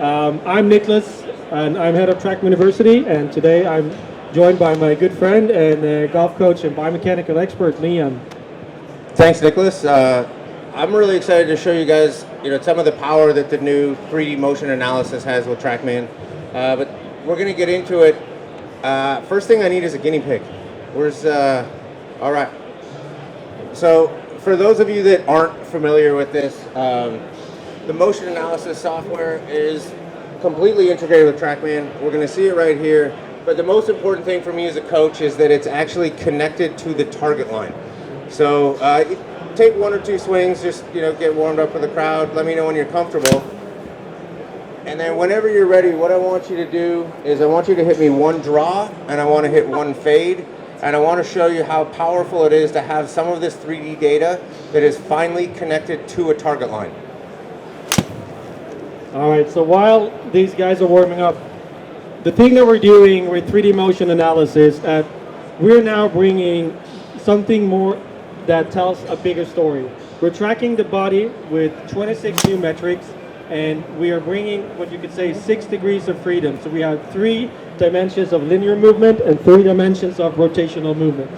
I'm Niklas, and I'm head of Trackman University, and today I'm joined by my good friend and golf coach and biomechanical expert, Liam. Thanks, Nicholas. I'm really excited to show you guys, some of the power that the new 3D motion analysis has with TrackMan. But we're going to get into it. First thing I need is a guinea pig. All right. So for those of you that aren't familiar with this, the motion analysis software is completely integrated with TrackMan. We're going to see it right here. But the most important thing for me as a coach is that it's actually connected to the target line. So take one or two swings, just get warmed up with the crowd. Let me know when you're comfortable. And then whenever you're ready, what I want you to do is I want you to hit me one draw, and I want to hit one fade. And I want to show you how powerful it is to have some of this 3D data that is finally connected to a target line. All right, so while these guys are warming up, the thing that we're doing with 3D motion analysis, we're now bringing something more that tells a bigger story. We're tracking the body with 26 new metrics, and we are bringing what you could say 6 degrees of freedom. So we have 3 dimensions of linear movement and 3 dimensions of rotational movement.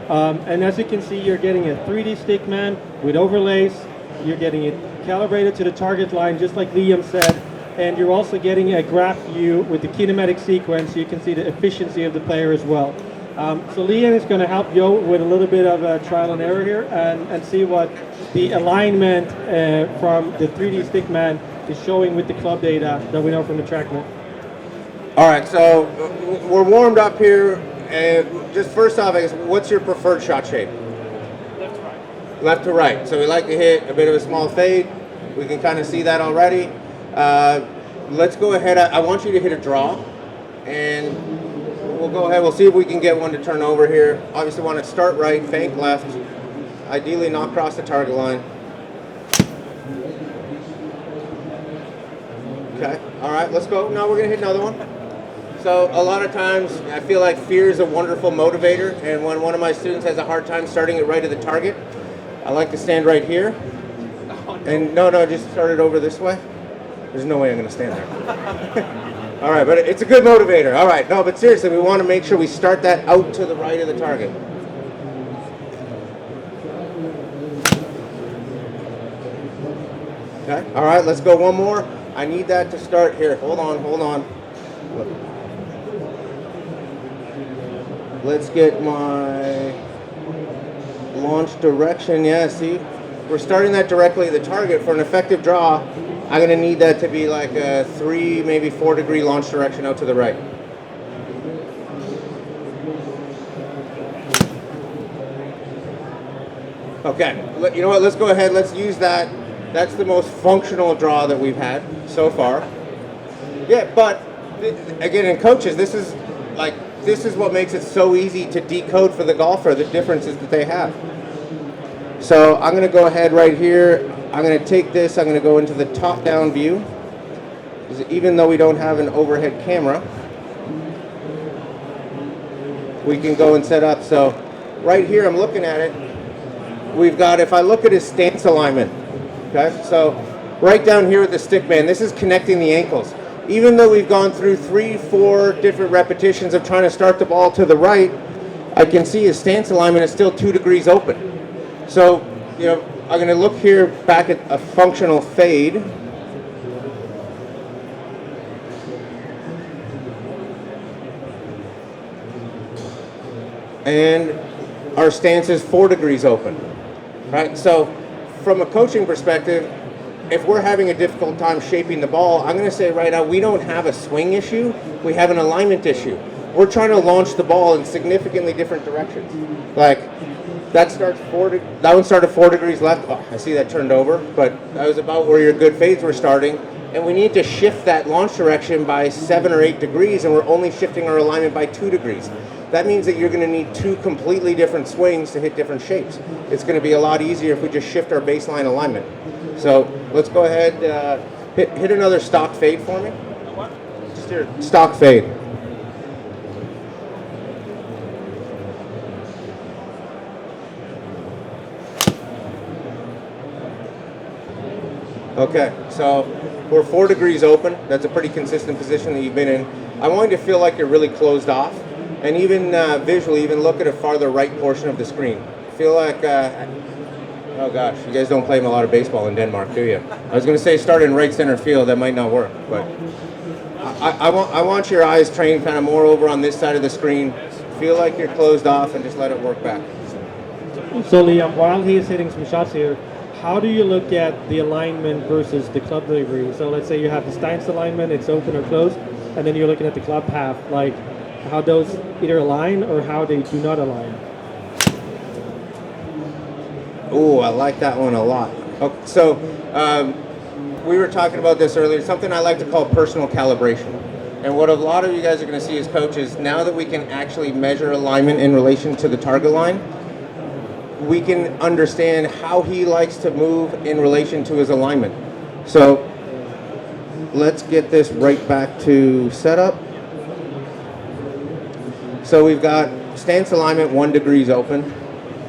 And as you can see, you're getting a 3D stickman with overlays. You're getting it calibrated to the target line, just like Liam said. And you're also getting a graph view with the kinematic sequence, so you can see the efficiency of the player as well. So Liam is going to help you with a little bit of trial and error here and see what the alignment from the 3D stickman is showing with the club data that we know from the TrackMan. All right, so we're warmed up here. Just first off, I guess, what's your preferred shot shape? Left to right. Left to right. So we like to hit a bit of a small fade. We can kind of see that already. Let's go ahead. I want you to hit a draw, and we'll go ahead. We'll see if we can get one to turn over here. Obviously want to start right, fake left, ideally not cross the target line. Okay, all right, let's go. Now we're gonna hit another one. So a lot of times I feel like fear is a wonderful motivator, and when one of my students has a hard time starting it right at the target, I like to stand right here. And no, just start it over this way. There's no way I'm gonna stand there. All right, but it's a good motivator. All right, no, but seriously, we want to make sure we start that out to the right of the target. Okay, all right, let's go one more. I need that to start here. Hold on. Let's get my launch direction. Yeah, see, we're starting that directly at the target. For an effective draw, I'm going to need that to be like a 3, maybe 4 degree launch direction out to the right. Okay, you know what, let's go ahead, let's use that. That's the most functional draw that we've had so far. Yeah, but again, in coaches, this is what makes it so easy to decode for the golfer, the differences that they have. So I'm going to go ahead right here. I'm going to take this, I'm going to go into the top-down view. Even though we don't have an overhead camera, we can go and set up. So right here, I'm looking at it. We've got, if I look at his stance alignment, okay, so right down here with the stickman, this is connecting the ankles. Even though we've gone through 3-4 different repetitions of trying to start the ball to the right, I can see his stance alignment is still 2 degrees open. So, I'm going to look here back at a functional fade. And our stance is 4 degrees open. Right? So, from a coaching perspective, if we're having a difficult time shaping the ball, I'm going to say right now, we don't have a swing issue, we have an alignment issue. We're trying to launch the ball in significantly different directions. Like, that one started 4 degrees left. Oh, I see that turned over, but that was about where your good fades were starting. And we need to shift that launch direction by 7 or 8 degrees, and we're only shifting our alignment by 2 degrees. That means that you're going to need 2 completely different swings to hit different shapes. It's going to be a lot easier if we just shift our baseline alignment. So let's go ahead, hit another stock fade for me. What? Just here, stock fade. Okay, so We're 4 degrees open. That's a pretty consistent position that you've been in. I want you to feel like you're really closed off, and even visually, even look at a farther right portion of the screen. Feel like, oh gosh, you guys don't play a lot of baseball in Denmark, do you? I was going to say start in right center field. That might not work, but I want your eyes trained kind of more over on this side of the screen. Feel like you're closed off and just let it work back. So Liam, while he is hitting some shots here, how do you look at the alignment versus the club delivery? So let's say you have the stance alignment, it's open or closed, and then you're looking at the club path, like how those either align or how they do not align. Oh, I like that one a lot. Okay, so we were talking about this earlier, something I like to call personal calibration. And what a lot of you guys are going to see as coaches, now that we can actually measure alignment in relation to the target line, we can understand how he likes to move in relation to his alignment. So let's get this right back to setup. So we've got stance alignment 1 degrees open,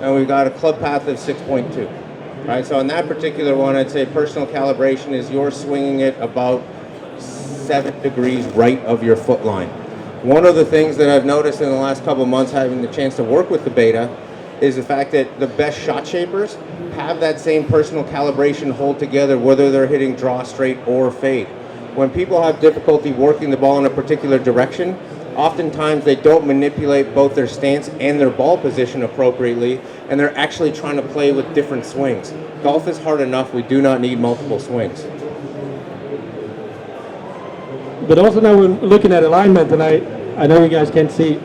and we've got a club path of 6.2. Right, so on that particular one, I'd say personal calibration is you're swinging it about 7 degrees right of your foot line. One of the things that I've noticed in the last couple of months having the chance to work with the beta is the fact that the best shot shapers have that same personal calibration hold together whether they're hitting draw straight or fade. When people have difficulty working the ball in a particular direction, oftentimes they don't manipulate both their stance and their ball position appropriately, and they're actually trying to play with different swings. Golf is hard enough, we do not need multiple swings. But also now we're looking at alignment, and I know you guys can't see.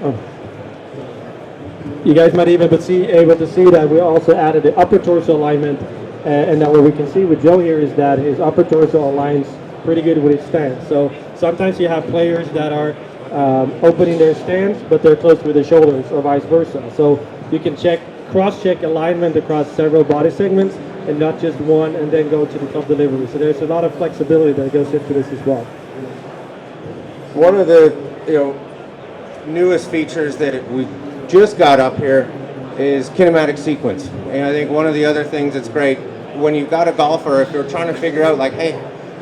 You guys might even be able to see that we also added the upper torso alignment, and now what we can see with Joe here is that his upper torso aligns pretty good with his stance. So sometimes you have players that are opening their stance, but they're close with the shoulders, or vice versa. So you can cross-check alignment across several body segments, and not just one, and then go to the club delivery. So there's a lot of flexibility that goes into this as well. One of the newest features that we just got up here is kinematic sequence. And I think one of the other things that's great, when you've got a golfer, if you're trying to figure out like, hey,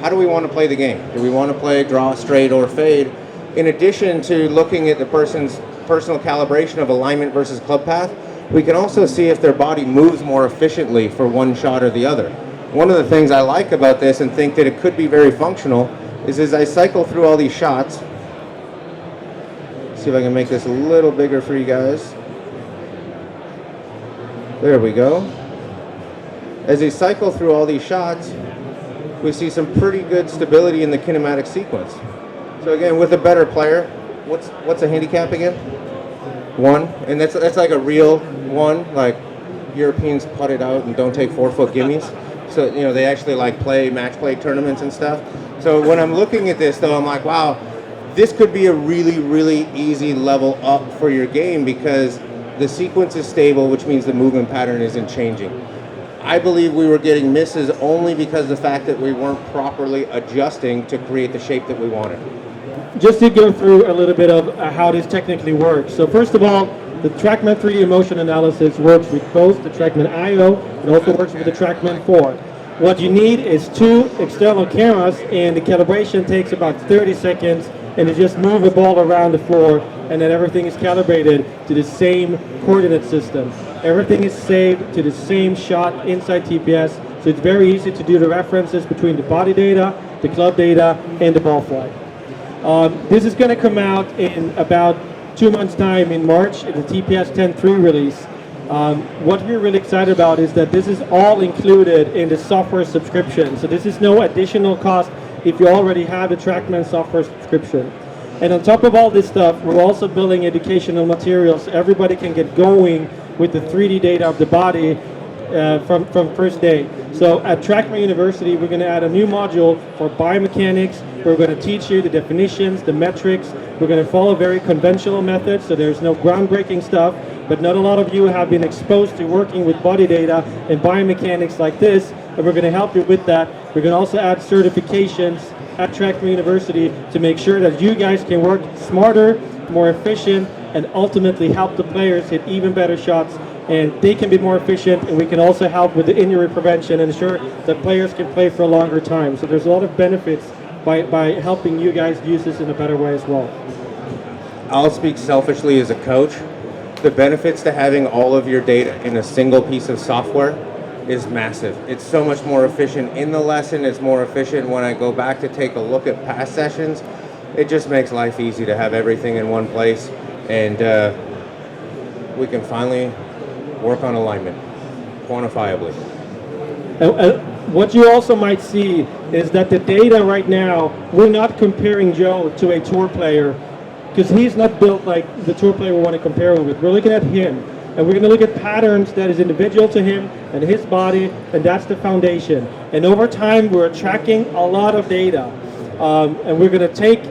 how do we want to play the game? Do we want to play draw, straight, or fade? In addition to looking at the person's personal calibration of alignment versus club path, we can also see if their body moves more efficiently for one shot or the other. One of the things I like about this and think that it could be very functional is as I cycle through all these shots, see if I can make this a little bigger for you guys. There we go. As I cycle through all these shots, we see some pretty good stability in the kinematic sequence. So again, with a better player, what's a handicap again? 1, and that's like a real 1. Like Europeans putt it out and don't take 4-foot gimmies. So they actually like play match play tournaments and stuff. So when I'm looking at this, though, I'm like, wow, this could be a really, really easy level up for your game because the sequence is stable, which means the movement pattern isn't changing. I believe we were getting misses only because of the fact that we weren't properly adjusting to create the shape that we wanted. Just to go through a little bit of how this technically works. So first of all, the TrackMan 3D motion analysis works with both the TrackMan IO and also works with the TrackMan 4. What you need is 2 external cameras, and the calibration takes about 30 seconds, and you just move the ball around the floor, and then everything is calibrated to the same coordinate system. Everything is saved to the same shot inside TPS, so it's very easy to do the references between the body data, the club data, and the ball flight. This is going to come out in about 2 months' time in March, in the TPS 10.3 release. What we're really excited about is that this is all included in the software subscription. So this is no additional cost if you already have the TrackMan software subscription. And on top of all this stuff, we're also building educational materials so everybody can get going with the 3D data of the body from first day. So at TrackMan University, we're going to add a new module for biomechanics. We're going to teach you the definitions, the metrics. We're going to follow very conventional methods, so there's no groundbreaking stuff. But not a lot of you have been exposed to working with body data and biomechanics like this, and we're going to help you with that. We're going to also add certifications at TrackMan University to make sure that you guys can work smarter, more efficient, and ultimately help the players hit even better shots and they can be more efficient, and we can also help with the injury prevention and ensure that players can play for a longer time. So there's a lot of benefits by helping you guys use this in a better way as well. I'll speak selfishly as a coach. The benefits to having all of your data in a single piece of software is massive. It's so much more efficient in the lesson. It's more efficient when I go back to take a look at past sessions. It just makes life easy to have everything in one place, and we can finally work on alignment quantifiably. What you also might see is that the data right now, we're not comparing Joe to a tour player because he's not built like the tour player we want to compare him with. We're looking at him, and we're going to look at patterns that is individual to him and his body, and that's the foundation. And over time, we're tracking a lot of data, and we're going to take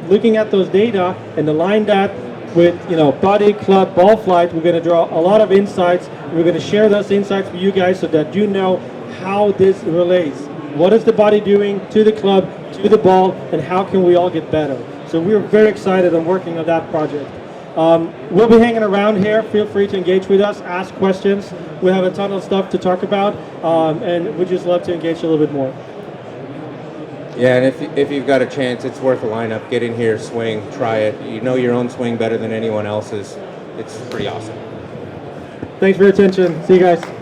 looking at those data and align that with body, club, ball flight. We're going to draw a lot of insights. We're going to share those insights with you guys so that you know how this relates. What is the body doing to the club, to the ball, and how can we all get better? So we're very excited and working on that project. We'll be hanging around here. Feel free to engage with us, ask questions. We have a ton of stuff to talk about, and we'd just love to engage a little bit more. Yeah, and if you've got a chance, it's worth a lineup. Get in here, swing, try it. You know your own swing better than anyone else's. It's pretty awesome. Thanks for your attention. See you guys.